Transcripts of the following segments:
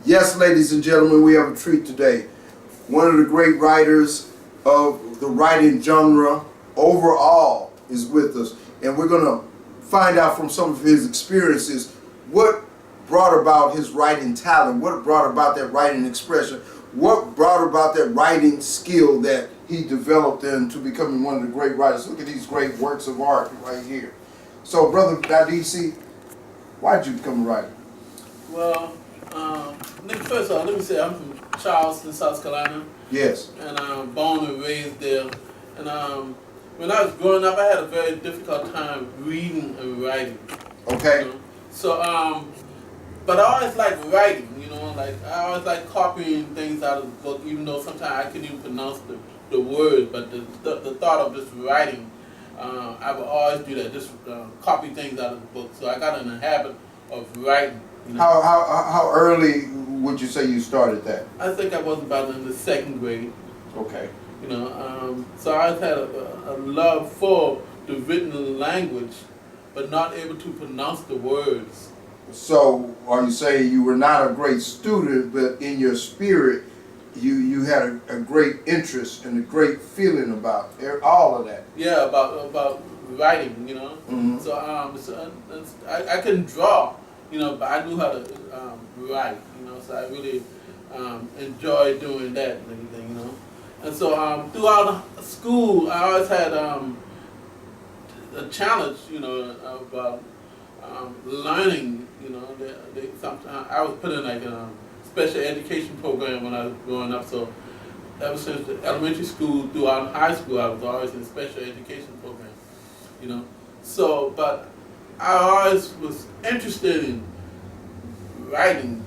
Yes, ladies and gentlemen, we have a treat today. One of the great writers of the writing genre overall is with us, and we're going to find out from some of his experiences what brought about his writing talent, what brought about that writing expression, what brought about that writing skill that he developed into becoming one of the great writers. Look at these great works of art right here. So, Brother Dadisi, why did you become a writer? Well, first of all, let me say I'm from Charleston, South Carolina. Yes. And I'm born and raised there. And when I was growing up, I had a very difficult time reading and writing. Okay. You know? So, but I always liked writing, like I always liked copying things out of the book, even though sometimes I couldn't even pronounce the words, but the thought of just writing, I would always do that, just copy things out of the book. So I got in the habit of writing. How early would you say you started that? I think I was about in the second grade. Okay. So I always had a love for the written language, but not able to pronounce the words. So are you saying you were not a great student, but in your spirit, you had a great interest and a great feeling about all of that? Yeah, about writing, Mm-hmm. So I couldn't draw, but I knew how to write, so I really enjoyed doing that and everything, And so throughout school, I always had a challenge, about learning, sometimes I was put in like a special education program when I was growing up. So ever since the elementary school throughout high school, I was always in special education program, So, but I always was interested in writing,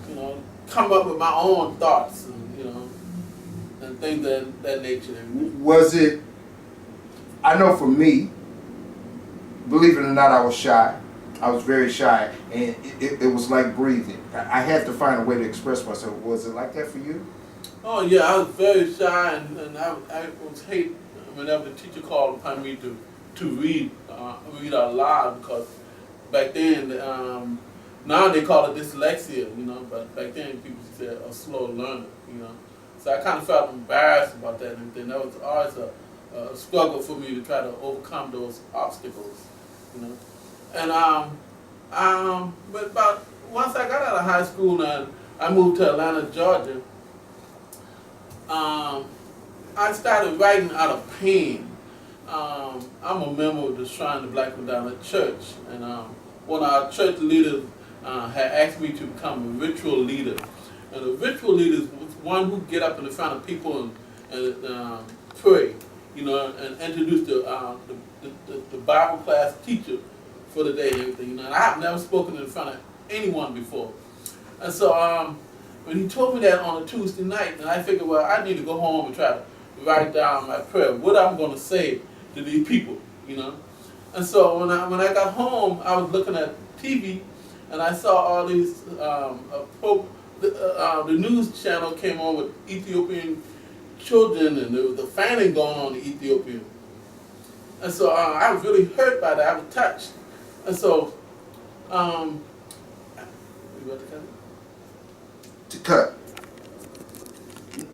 come up with my own thoughts, and things of that nature. Was it, I know for me, believe it or not, I was shy. I was very shy, and it was like breathing. I had to find a way to express myself. Was it like that for you? Oh yeah, I was very shy, and I was hate whenever the teacher called upon me to read out loud, because back then, now they call it dyslexia, but back then people said a slow learner, So I kind of felt embarrassed about that and everything. That was always a struggle for me to try to overcome those obstacles, And but about once I got out of high school and I moved to Atlanta, Georgia, I started writing out of pain. I'm a member of the Shrine of Black Madonna Church, and one of our church leaders had asked me to become a ritual leader. And a ritual leader is one who get up in the front of people and pray, and introduce the Bible class teacher for the day and everything, And I have never spoken in front of anyone before. And so when he told me that on a Tuesday night, and I figured, well, I need to go home and try to write down my prayer, what I'm going to say to these people, And so when I got home, I was looking at TV, and I saw all these, the news channel came on with Ethiopian children, and there was the fanning going on in Ethiopia. And so I was really hurt by that. I was touched. And so, To cut.